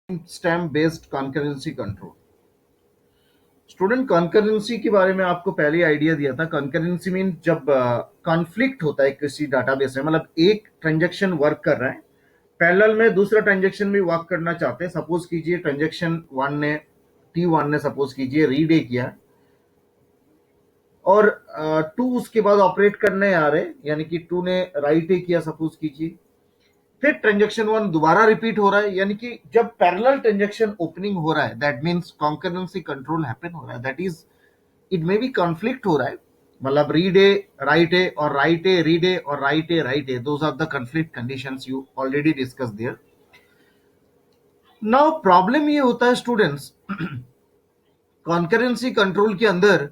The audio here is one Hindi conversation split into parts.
Stamp based concurrency control. Student, concurrency के बारे में आपको पहले आइडिया दिया था। कॉन्करेंसी मीन जब कॉन्फ्लिक्ट होता है किसी डाटाबेस में, मतलब एक ट्रांजैक्शन वर्क कर रहा है, पैरेलल में दूसरा ट्रांजैक्शन भी वर्क करना चाहते हैं। सपोज कीजिए ट्रांजैक्शन वन ने सपोज कीजिए रीड ए किया और टू उसके बाद ऑपरेट करने आ रहे, यानी कि टू ने राइट ए किया सपोज कीजिए, फिर ट्रांजेक्शन वन दोबारा रिपीट हो रहा है। यानी कि जब पैरेलल ट्रांजेक्शन ओपनिंग हो रहा है, that means concurrency control happen हो रहा है। That is, it may be conflict हो रहा है, मतलब रीड ए राइट ए और राइट ए रीड ए और write A write A, those are the conflict conditions you already discuss there. Now problem ये होता है स्टूडेंट्स, कॉन्करेंसी कंट्रोल के अंदर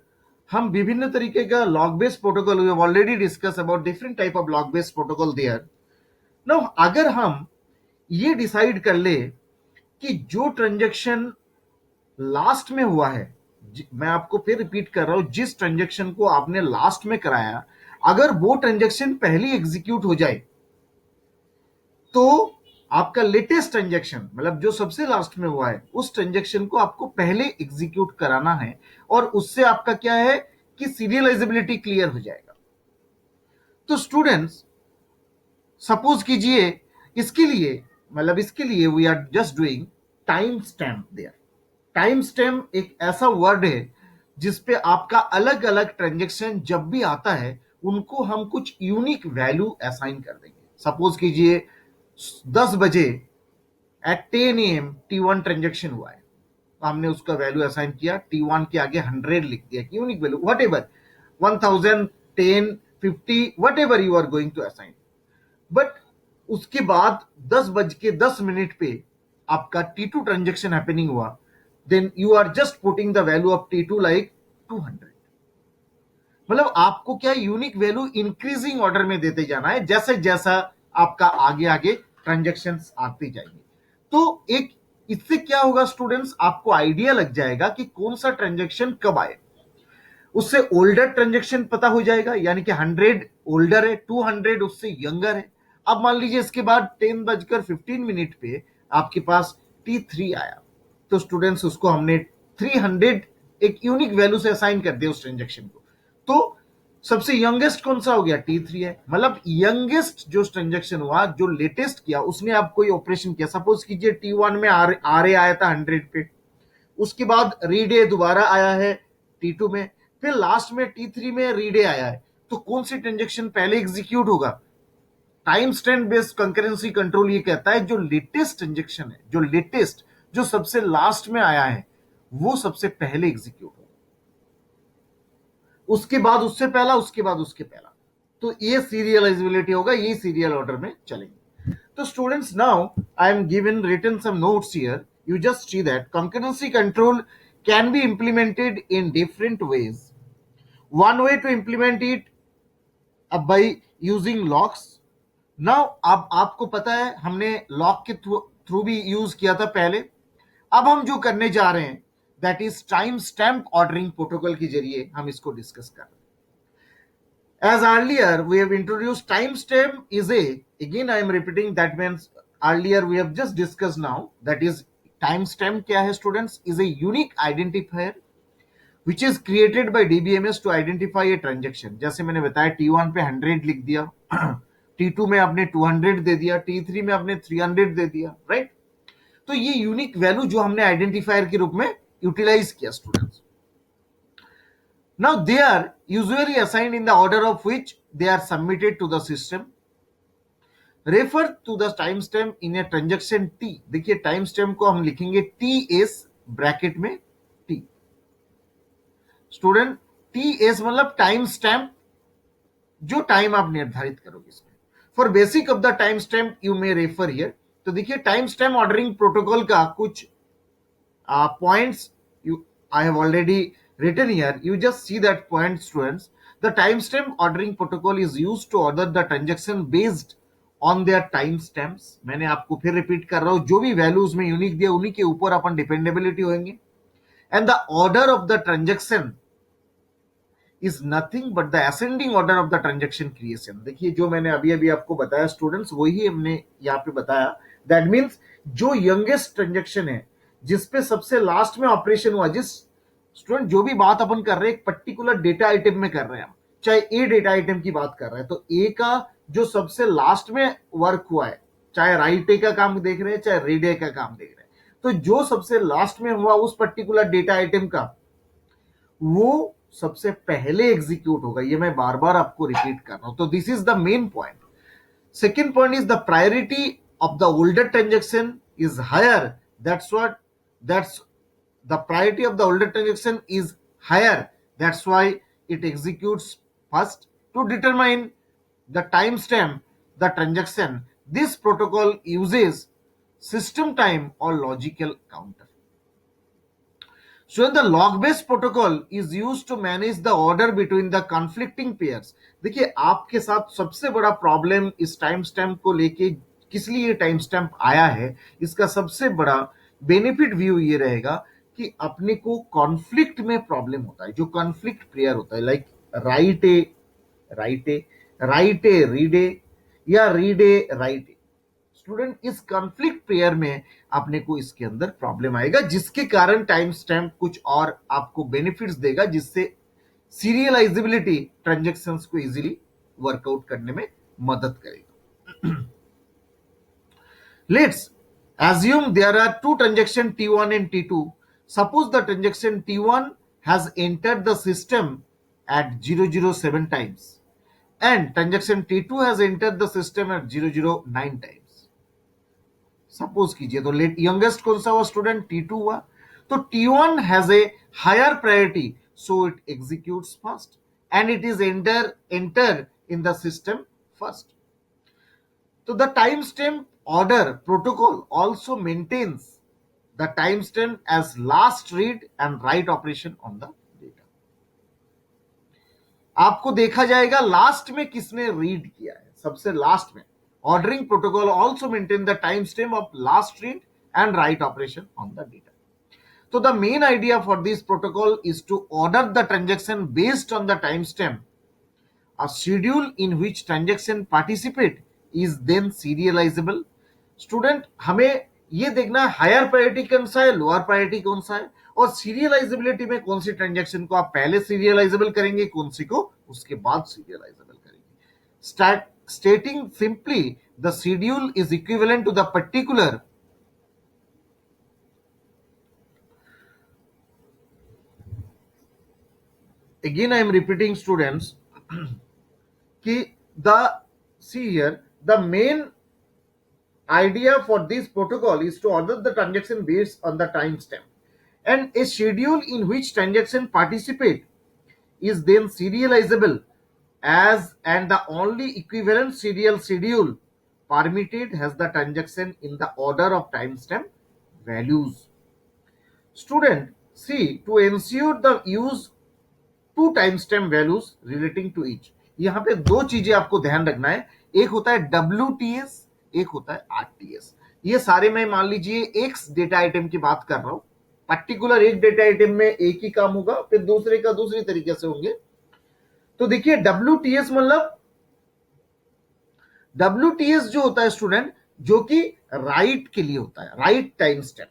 हम विभिन्न तरीके का log based protocol, we have already discuss about different type of log based protocol there. Now अगर हम ये डिसाइड कर ले कि जो ट्रांजैक्शन लास्ट में हुआ है, मैं आपको फिर रिपीट कर रहा हूं, जिस ट्रांजैक्शन को आपने लास्ट में कराया, अगर वो ट्रांजैक्शन पहले एग्जीक्यूट हो जाए तो आपका लेटेस्ट ट्रांजैक्शन, मतलब जो सबसे लास्ट में हुआ है, उस ट्रांजैक्शन को आपको पहले एग्जीक्यूट कराना है और उससे आपका क्या है कि सीरियलाइजेबिलिटी क्लियर हो जाएगा। तो स्टूडेंट्स सपोज कीजिए, इसके लिए we are just doing time stamp there. Time stamp एक ऐसा वर्ड है जिसपे आपका अलग अलग ट्रांजेक्शन जब भी आता है उनको हम कुछ यूनिक वैल्यू असाइन कर देंगे। सपोज कीजिए 10 बजे एट 10 AM T1 ट्रांजेक्शन हुआ है, तो हमने उसका वैल्यू असाइन किया, T1 के आगे 100 लिख दिया, unique value whatever 1000 10 50 whatever you are going to assign. But उसके बाद 10 बज के 10 मिनट पे आपका T2 ट्रांजेक्शन हैपनिंग हुआ, then you are just putting the value of T2 like 200। मतलब आपको क्या यूनिक वैल्यू इंक्रीजिंग ऑर्डर में देते जाना है, जैसे जैसा आपका आगे आगे ट्रांजेक्शन आते जाएंगे। तो एक इससे क्या होगा स्टूडेंट्स, आपको आइडिया लग जाएगा कि कौन सा ट्रांजेक्शन कब आए। उससे ओल्डर ट्रांजेक्शन पता हो जाएगा, यानी कि 100 ओल्डर है, 200 उससे यंगर है। अब मान लीजिए इसके बाद 10 बजकर 15 मिनट पे आपके पास T3 आया, तो स्टूडेंट्स उसको हमने 300 एक यूनिक वैल्यू से असाइन कर दिया उस ट्रांजेक्शन को। तो सबसे यंगेस्ट कौन सा हो गया, T3 है। मतलब यंगेस्ट जो ट्रांजेक्शन हुआ, जो लेटेस्ट किया, उसने आप कोई ऑपरेशन किया। सपोज कीजिए T1 में आर ए आया था 100 पे, उसके बाद रीड ए दोबारा आया है T2 में, फिर लास्ट में T3 में रीड ए आया है। तो कौन सी ट्रांजेक्शन पहले एग्जीक्यूट होगा? Time stamp based concurrency control ये कहता है जो लेटेस्ट ट्रांजेक्शन है, जो सबसे लास्ट में आया है, वो सबसे पहले एग्जीक्यूट होगा, उसके बाद उससे पहला, उसके बाद उसके पहला। तो ये सीरियलाइजेबिलिटी होगा, ये सीरियल ऑर्डर में चलेंगे। तो students, now I am given written some notes here, you just see that concurrency control can be implemented in different ways. One way to implement it by using locks. Now अब आपको पता है हमने लॉक के थ्रू भी यूज किया था पहले। अब हम जो करने जा रहे हैं that is time stamp ordering protocol के जरिए हम इसको डिस्कस कर रहे हैं। As earlier we have introduced, timestamp is again I am repeating, that means earlier we have just discussed, now that is timestamp kya hai students, is a unique identifier which is created by DBMS to identify a transaction। जैसे मैंने बताया T1 पे 100 लिख दिया, T2 में आपने 200 दे दिया, T3 में आपने 300 दे दिया, राइट। तो ये यूनिक वैल्यू जो हमने आइडेंटिफायर के रूप में यूटिलाइज किया students. Now they are usually assigned in the order of which they are submitted to the system. Refer to the timestamp in a transaction T। देखिए timestamp को हम लिखेंगे TS ब्रैकेट में T। स्टूडेंट TS मतलब टाइम स्टैम्प, जो टाइम आप निर्धारित करोगे इसमें। For basic of the time stamp you may refer here. तो देखिए टाइम स्टैम्प ऑर्डरिंग प्रोटोकॉल का कुछ points I have already written here. You just see that point, students. The timestamp ordering protocol is used to order the transaction based on their timestamps। मैंने आपको फिर रिपीट कर रहा हूं, जो भी वैल्यूज में यूनिक दिया उन्हीं के ऊपर अपन डिपेंडेबिलिटी होंगे। And the order of the transaction is nothing but the ascending order of the transaction creation. देखिए जो मैंने अभी अभी आपको बताया स्टूडेंट्स, वही हमने यहाँ पे बताया। दैट मीन्स जो यंगेस्ट ट्रांजेक्शन है, जिसपे सबसे लास्ट में ऑपरेशन हुआ, जिस स्टूडेंट जो भी बात अपन कर रहे हैं एक पर्टिकुलर डेटा आइटम में कर रहे हैं हम, चाहे ए डेटा आइटम की बात कर रहे हैं, तो ए का जो सबसे लास्ट में वर्क हुआ है, चाहे राइट ए का काम देख रहे हैं चाहे रीड ए का काम देख रहे हैं, तो जो सबसे लास्ट में हुआ उस पर्टिकुलर डेटा आइटम का, वो सबसे पहले एग्जीक्यूट होगा। ये मैं बार बार आपको रिपीट कर रहा हूं, तो this is the main point. Second point is the priority of the older transaction is higher. That's the priority of the older transaction is higher. That's why it executes first. To determine the timestamp the transaction, this protocol uses system time or logical counter. So the log based protocol is used to manage the order between the conflicting pairs. देखिए आपके साथ सबसे बड़ा प्रॉब्लम इस टाइम स्टैम्प को लेके किस लिए टाइम स्टैम्प आया है, इसका सबसे बड़ा बेनिफिट व्यू ये रहेगा कि अपने को कॉन्फ्लिक्ट में प्रॉब्लम होता है, जो कॉन्फ्लिक्ट पेयर होता है, like write A write A write A read A या read A write A. Student इस कॉन्फ्लिक्ट पेयर में अपने को इसके अंदर प्रॉब्लम आएगा, जिसके कारण टाइम स्टैम्प कुछ और आपको बेनिफिट्स देगा, जिससे सीरियलाइजेबिलिटी ट्रांजैक्शंस को इजीली वर्कआउट करने में मदद करेगा। Let's assume there are two transaction T1 and T2. Suppose the transaction T1 has entered the system at 007 times and transaction T2 has entered the system at 009 times. Suppose कीजिए, तो लेट यंगेस्ट कौन सा हुआ स्टूडेंट, T2 हुआ, तो T1 has a higher priority, so it executes first and it is enter in the system first. तो the time stamp order protocol also maintains the time stamp as last read and write operation on the data. आपको देखा जाएगा लास्ट में किसने रीड किया है, सबसे लास्ट में। Ordering protocol also maintain the timestamp of last read and write operation on the data. So the main idea for this protocol is to order the transaction based on the timestamp. A schedule in which transaction participate is then serializable. Student, हमें ये देखना है हायर प्रायोरिटी कौन सा है, लोअर प्रायोरिटी कौन सा है, और सीरियलाइजेबिलिटी में कौन सी ट्रांजेक्शन को आप पहले सीरियलाइजेबल करेंगे, कौन सी को उसके बाद सीरियलाइजेबल करेंगे। Stating simply, the schedule is equivalent to the particular again I am repeating students ki see here the main idea for this protocol is to order the transaction based on the timestamp, and a schedule in which transaction participate is then serializable as, and the only equivalent serial schedule permitted has the transaction in the order of timestamp values. Student, see, to ensure the use two timestamp values relating to each, यहाँ पे दो चीजें आपको ध्यान रखना है, एक होता है WTS, एक होता है RTS। ये सारे मैं मान लीजिए एक डेटा आइटम की बात कर रहा हूं, पर्टिकुलर एक डेटा आइटम में एक ही काम होगा, फिर दूसरे का दूसरी तरीके से होंगे। तो देखिए WTS मतलब WTS जो होता है स्टूडेंट, जो कि राइट के लिए होता है, राइट टाइम स्टैम्प।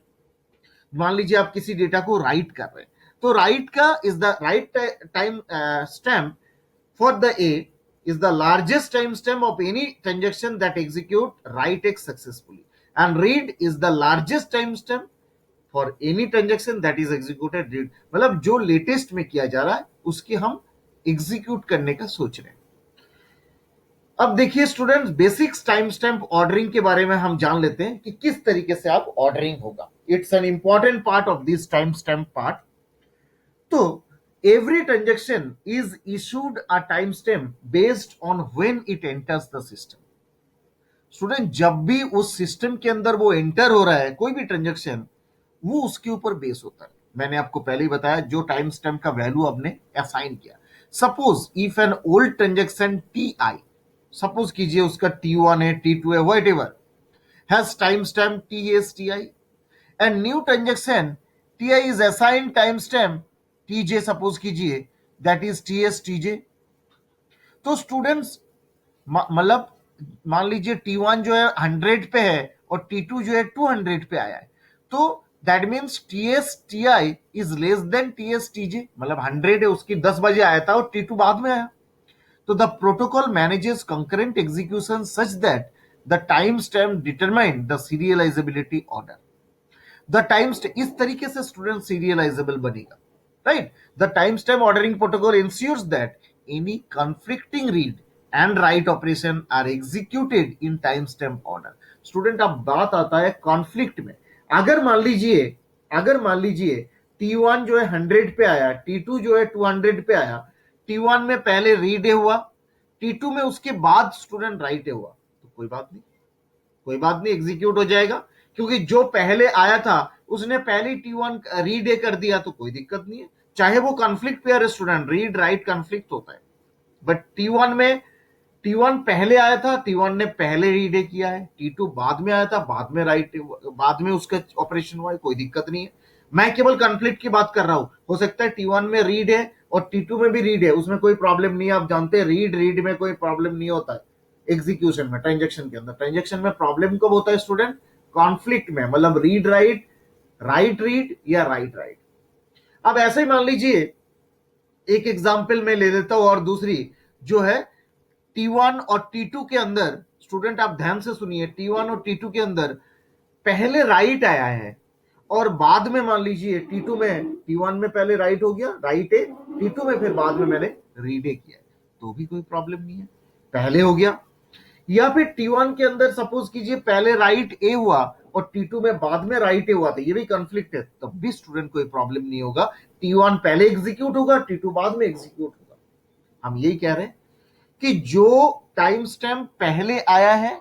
मान लीजिए आप किसी डेटा को राइट कर रहे हैं, तो राइट का is the right time stamp for the A is the largest timestamp of any transaction that execute write X successfully, and read is the largest timestamp for any transaction that is executed read। मतलब जो लेटेस्ट में किया जा रहा है उसकी हम एग्जीक्यूट करने का सोच रहे हैं। अब देखिए students, basics time stamp ordering के बारे में हम जान लेते हैं कि किस तरीके से आप ऑर्डरिंग होगा। It's an important part of this time stamp part. तो every transaction is issued a timestamp based on when it enters the system। Student, जब भी उस सिस्टम के अंदर वो एंटर हो रहा है कोई भी ट्रांजेक्शन, वो उसके ऊपर बेस होता है। मैंने आपको पहले ही बताया, जो टाइम स्टैम्प का वैल्यू आपने असाइन किया। Suppose if an old transaction TI, suppose कीजिए उसका T1 है, T2 है, whatever, has time stamp TSTI, and new transaction TI is assign time stamp TJ, suppose कीजिए, दैट इज TSTJ। तो स्टूडेंट्स मतलब मान लीजिए T1 जो है 100 पे है और T2 जो है 200 पे आया है, तो that means TS-TI is less than TS-TJ, मतलब 100 है, उसकी 10 बजे आया था और T2 बाद में आया। तो the protocol manages concurrent execution such that the time stamp determine the serializability order. The time इस तरीके से स्टूडेंट सीरियलाइजेबल बनेगा, right. The time stamp ordering protocol ensures that any conflicting read and write operation are executed in time stamp order. Student, अब बात आता है कॉन्फ्लिक्ट में। अगर मान लीजिए T1 जो है 100 पे आया, T2 जो है 200 पे आया, T1 में पहले रीड हुआ, T2 में उसके बाद स्टूडेंट राइट हुआ, तो कोई बात नहीं, एग्जीक्यूट हो जाएगा, क्योंकि जो पहले आया था उसने पहले T1 रीड ए कर दिया, तो कोई दिक्कत नहीं है। चाहे वो कॉन्फ्लिक्ट पेयर है स्टूडेंट, रीड राइट कॉन्फ्लिक्ट होता है, बट T1 पहले आया था, T1 ने पहले रीड ए किया है, T2 बाद में आया था, बाद में उसका ऑपरेशन हुआ है, कोई दिक्कत नहीं है। मैं केवल कॉन्फ्लिक्ट की बात कर रहा हूं। हो सकता है T1 में रीड है और T2 में भी रीड है, उसमें कोई प्रॉब्लम नहीं है। आप जानते हैं रीड में कोई प्रॉब्लम नहीं होता है एग्जीक्यूशन में, ट्रांजेक्शन के अंदर। ट्रांजेक्शन में प्रॉब्लम कब होता है स्टूडेंट? कॉन्फ्लिक्ट में, मतलब रीड राइट, राइट रीड या राइट राइट। अब ऐसे ही मान लीजिए, एक एग्जाम्पल मैं ले लेता हूं, और दूसरी जो है T1 और T2 के अंदर, स्टूडेंट आप ध्यान से सुनिए, T1 और T2 के अंदर पहले राइट आया है और बाद में मान लीजिए T1 में पहले राइट हो गया, राइट है, T2 में फिर बाद में मैंने रीड ए किया, तो भी कोई प्रॉब्लम नहीं है, पहले हो गया। या फिर T1 के अंदर सपोज कीजिए पहले राइट ए हुआ और T2 में बाद में राइट ए हुआ, तो ये भी कॉन्फ्लिक्ट है, तब भी स्टूडेंट कोई प्रॉब्लम नहीं होगा। T1 पहले एग्जीक्यूट होगा, T2 बाद में एग्जीक्यूट होगा। हम यही कह रहे हैं कि जो टाइम स्टैम्प पहले आया है,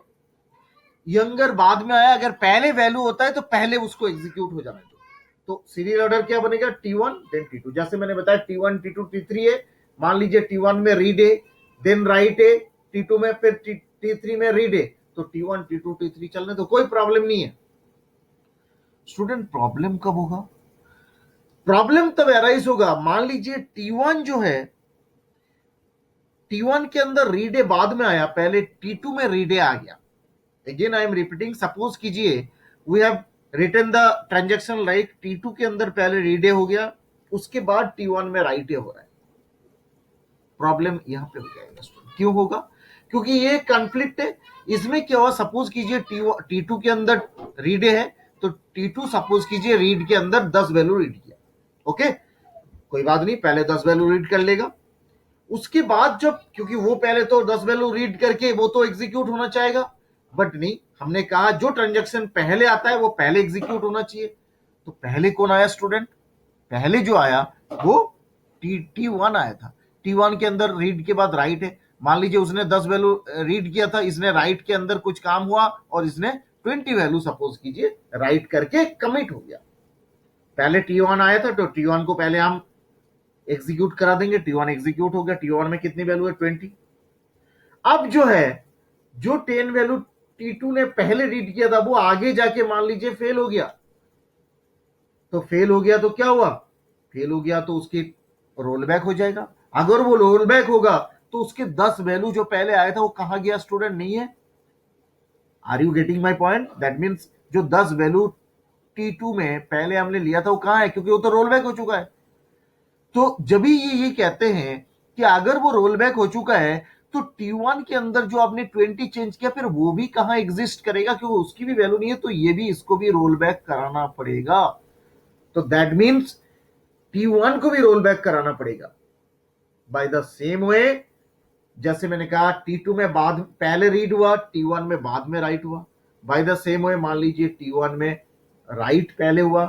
यंगर बाद में आया, अगर पहले वैल्यू होता है तो पहले उसको एग्जीक्यूट हो जाना है। तो सीरियल ऑर्डर क्या बनेगा? T1 then T2। जैसे मैंने बताया T1 T2 T3 है, मान लीजिए T1 में रीड है देन राइट है, T2 में फिर T3 में रीड है, तो T1 T2 T3 चलने तो कोई प्रॉब्लम नहीं है। स्टूडेंट, प्रॉब्लम कब होगा? प्रॉब्लम तब एराइज होगा, मान लीजिए T1 जो है, T1 के अंदर रीड ए बाद में आया, पहले T2 में रीड ए आ गया। Again I am repeating, suppose कीजिए we have written the transaction like T2 के अंदर पहले रीड ए हो गया, उसके बाद T1 में राइट ए हो रहा है, प्रॉब्लम यहां पे हो जाएगा। क्यों होगा? क्योंकि ये कॉन्फ्लिक्ट है। इसमें क्या हुआ, सपोज कीजिए T2 के अंदर रीड ए है, तो T2 सपोज कीजिए रीड के अंदर 10 वैल्यू रीड किया, ओके, कोई बात नहीं, पहले 10 वैल्यू रीड कर लेगा, उसके बाद जब, क्योंकि वो पहले तो 10 वैल्यू रीड करके वो तो एग्जीक्यूट होना चाहेगा, बट नहीं, हमने कहा जो ट्रांजेक्शन पहले आता है वो पहले एग्जीक्यूट होना चाहिए। तो पहले कौन आया स्टूडेंट? पहले जो आया वो T1 आया था। T1 के अंदर रीड के बाद राइट है, मान लीजिए उसने 10 वैल्यू रीड किया था, इसने राइट के अंदर कुछ काम हुआ और इसने 20 वैल्यू सपोज कीजिए राइट करके कमिट हो गया। पहले T1 आया था, तो T1 को पहले हम एग्जीक्यूट करा देंगे, T1 एग्जीक्यूट हो गया, T1 में कितनी वैल्यू है? 20। अब जो है, जो 10 वैल्यू T2 ने पहले रीड किया था वो आगे जाके मान लीजिए फेल हो गया, तो फेल हो गया तो क्या हुआ? फेल हो गया तो उसकी रोल बैक हो जाएगा। अगर वो रोल बैक होगा तो उसके 10 वैल्यू जो पहले आया था वो कहां गया स्टूडेंट? नहीं है। Are you getting my point? That means जो 10 वैल्यू T2 में पहले हमने लिया था वो कहां है? क्योंकि वो तो रोल बैक हो चुका है। तो जब भी ये कहते हैं कि अगर वो रोल बैक हो चुका है तो T1 के अंदर जो आपने 20 चेंज किया, फिर वो भी कहां एग्जिस्ट करेगा? क्योंकि उसकी भी वैल्यू नहीं है, तो ये भी, इसको भी रोल बैक कराना पड़ेगा। तो दैट मीन्स T1 को भी रोल बैक कराना पड़ेगा। बाय द सेम वे, जैसे मैंने कहा T2 में बाद पहले रीड हुआ, T1 में बाद में राइट हुआ। बाय द सेम वे, मान लीजिए T1 में राइट पहले हुआ,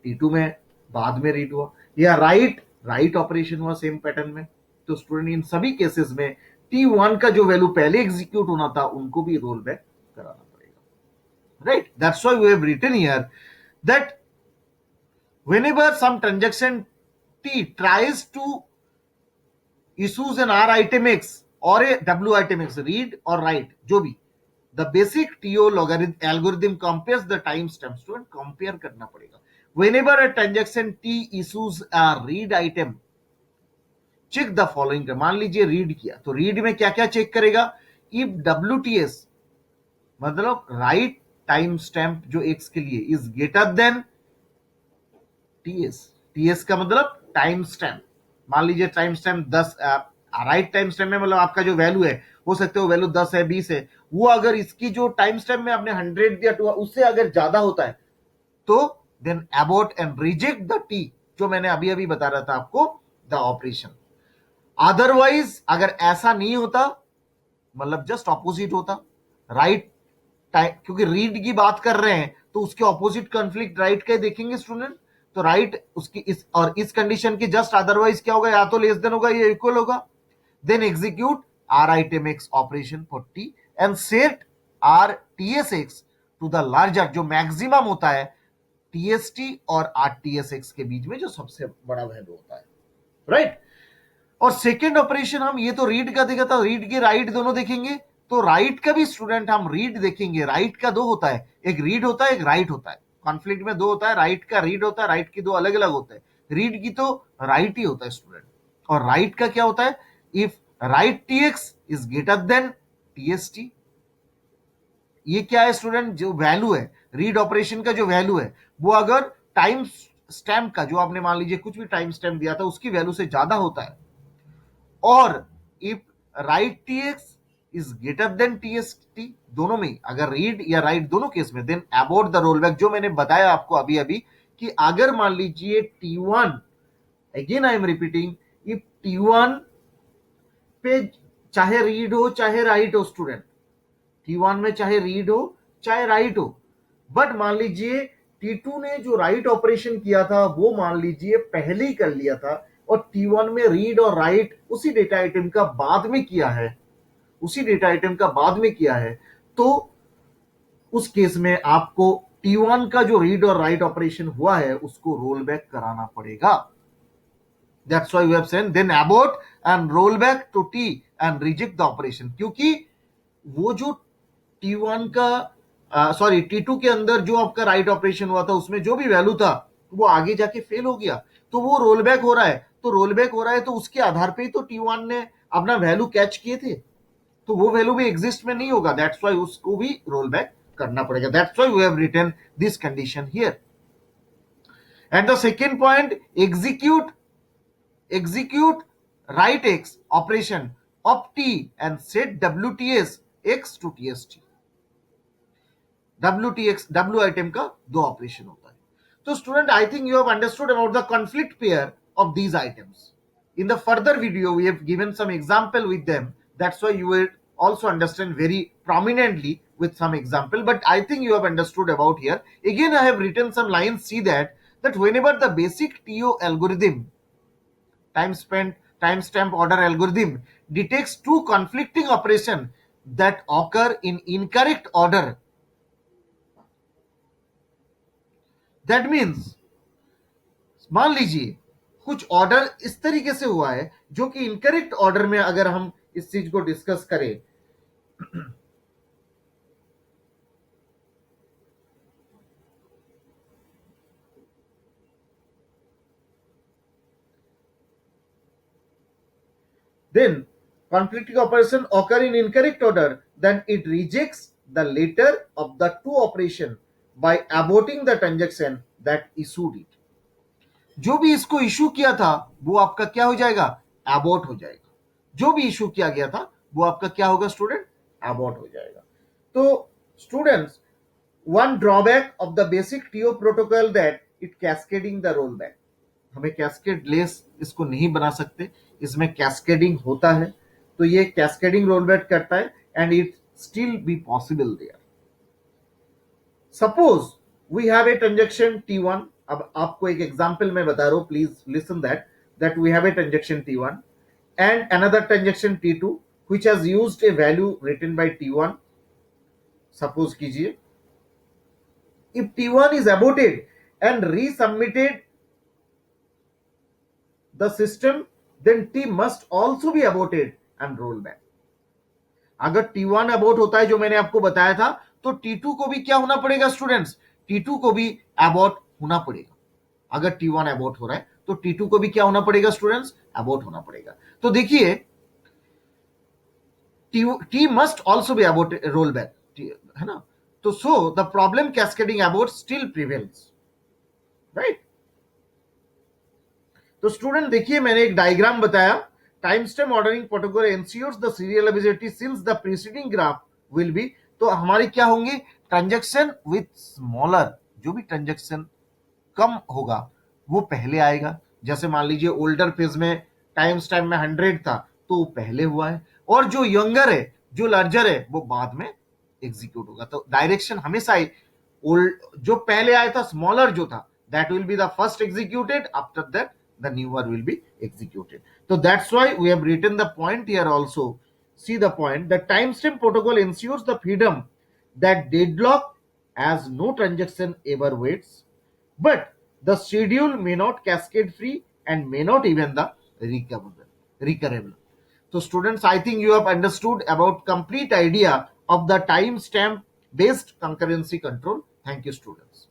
T2 में बाद में रीड हुआ, या राइट ऑपरेशन हुआ सेम पैटर्न में। तो स्टूडेंट, इन सभी केसेस में T1 का जो वैल्यू पहले एग्जीक्यूट होना था उनको भी रोल बैक कराना पड़ेगा, right. That's why we have written here that whenever some transaction T tries to issues an R item X or a W item X, read or write, जो भी, the basic TO algorithm compares the time stamp। Student, compare करना पड़ेगा। whenever a transaction T issues a read item, check the following। मान लीजिए रीड किया, तो रीड में क्या क्या चेक करेगा? if WTS मतलब राइट टाइम स्टैम्प जो एक्स के लिए is greater than TS. TS का मतलब टाइम स्टैम्प। मान लीजिए time stamp 10, write time stamp में मतलब आपका जो वैल्यू है, हो सकता है वो वैल्यू 10 है, 20 है, वो अगर इसकी जो टाइम स्टैम्प में आपने 100 दिया तो उससे अगर ज्यादा होता है तो then abort and reject the T, जो मैंने अभी अभी बता रहा था आपको, द ऑपरेशन। अदरवाइज अगर ऐसा नहीं होता, मतलब जस्ट ऑपोजिट होता, राइट टाइम, क्योंकि रीड की बात कर रहे हैं तो उसके ऑपोजिट कॉन्फ्लिक्ट राइट का देखेंगे स्टूडेंट। तो राइट उसकी इस और इस कंडीशन की जस्ट अदरवाइज क्या होगा, या तो लेस देन होगा या इक्वल होगा। Then execute R item X operation for T and set R TS X to the larger, जो मैक्सिमम होता है टीएसटी और आर टीएस एक्स के बीच में जो सबसे बड़ा वैल्यू होता है, राइट। और सेकेंड ऑपरेशन हम ये तो रीड का देखा था, रीड के राइट दोनों देखेंगे। तो राइट का भी स्टूडेंट हम रीड देखेंगे। राइट का दो होता है, एक रीड होता है, एक राइट होता है। कॉन्फ्लिक्ट में दो होता है, राइट का रीड होता है, राइट की दो अलग अलग होते हैं। रीड की तो राइट ही होता है स्टूडेंट। और राइट का क्या होता है, if right TX is greater then TST. ये क्या है स्टूडेंट, जो वैल्यू है रीड ऑपरेशन का, जो वैल्यू है वो अगर टाइम स्टैम्प का, जो आपने मान लीजिए कुछ भी टाइम स्टैम्प दिया था उसकी वैल्यू से ज्यादा होता है, और if right TX is greater then TST, दोनों में अगर रीड या राइट दोनों केस में, देन अबाउट द रोलबैक, जो मैंने बताया आपको अभी अभी कि अगर मान लीजिए T1, again I am repeating, if T1 पे चाहे रीड हो चाहे राइट हो स्टूडेंट, T1 में चाहे रीड हो चाहे राइट हो, बट मान लीजिए T2 ने जो राइट ऑपरेशन किया था वो मान लीजिए पहले ही कर लिया था, और T1 में रीड और राइट उसी डेटा आइटम का बाद में किया है, उसी डेटा आइटम का बाद में किया है, तो उस केस में आपको T1 का जो रीड और राइट ऑपरेशन हुआ है उसको रोल बैक कराना पड़ेगा। That's why we have said then abort and roll back to T and reject the operation, क्योंकि वो जो T1 का सॉरी T2 के अंदर जो आपका राइट ऑपरेशन हुआ था उसमें जो भी वैल्यू था वो आगे जाके फेल हो गया, तो वो रोल बैक हो रहा है। तो रोल बैक हो रहा है तो उसके आधार पे ही तो T1 ने अपना वैल्यू कैच किए थे, तो वो वैल्यू भी एग्जिस्ट में नहीं होगा। दैट्स वाई उसको भी रोल बैक करना पड़ेगा। That's why we have written this condition here. And the second point, execute write x operation of t and set wts x to tst। wtx w item का दो ऑपरेशन होता है। तो student I think you have understood about the conflict pair of these items. In the further video we have given some example with them, that's why you will also understand very prominently with some example, but I think you have understood about here. Again I have written some lines, see that whenever the basic TO algorithm, timestamp order algorithm, detects two conflicting operations that occur in incorrect order, that means मान लीजिए कुछ ऑर्डर इस तरीके से हुआ है जो कि इनकरेक्ट ऑर्डर में, अगर हम इस चीज को डिस्कस करें, then conflicting operation occur in incorrect order, then it rejects the later of the two operation by aborting the transaction that issued it। जो भी इसको इशू किया था वो आपका क्या हो जाएगा, अबॉर्ट हो जाएगा। जो भी इशू किया गया था वो आपका क्या होगा स्टूडेंट, अबॉर्ट हो जाएगा। तो students, one drawback of the basic TO protocol that it cascading the roll back, हमें कैस्केड लेस इसको नहीं बना सकते, इसमें कैस्केडिंग होता है, तो ये कैस्केडिंग रोल बैक करता है and it still be possible there. Suppose we have a transaction T1, अब आपको एक एग्जांपल मैं बता रहा हूं, please listen that we have a transaction T1 and another transaction T2 which has used a value written by T1। Suppose कीजिए if T1 is aborted and resubmitted the system, then T must also be aborted and roll back। अगर T1 अबॉर्ट होता है जो मैंने आपको बताया था, तो T2 को भी क्या होना पड़ेगा स्टूडेंट्स, T2 को भी अबॉर्ट होना पड़ेगा। अगर T1 अबॉर्ट हो रहा है तो T2 को भी क्या होना पड़ेगा स्टूडेंट्स, अबॉर्ट होना पड़ेगा। तो देखिए T must also be abort roll back, है ना। तो so the problem cascading abort still prevails, right? तो स्टूडेंट देखिए मैंने एक डायग्राम बताया, time stamp ordering protocol ensures the serialisability since the preceding graph will be, तो हमारे क्या होंगे, ट्रांजैक्शन विथ स्मॉलर, जो भी ट्रांजैक्शन कम होगा वो पहले आएगा। जैसे मान लीजिए ओल्डर फेज में टाइम स्टैम्प में 100 था तो वो पहले हुआ है, और जो यंगर है, जो लार्जर है, वो बाद में एग्जीक्यूट होगा। तो डायरेक्शन हमेशा ओल्ड जो पहले आया था, स्मॉलर जो था, that will be the first executed, after that the newer will be executed. So that's why we have written the point here also. See the point, the timestamp protocol ensures the freedom that deadlock as no transaction ever waits, but the schedule may not cascade free and may not even the recurable. So students, I think you have understood about complete idea of the timestamp based concurrency control. Thank you students.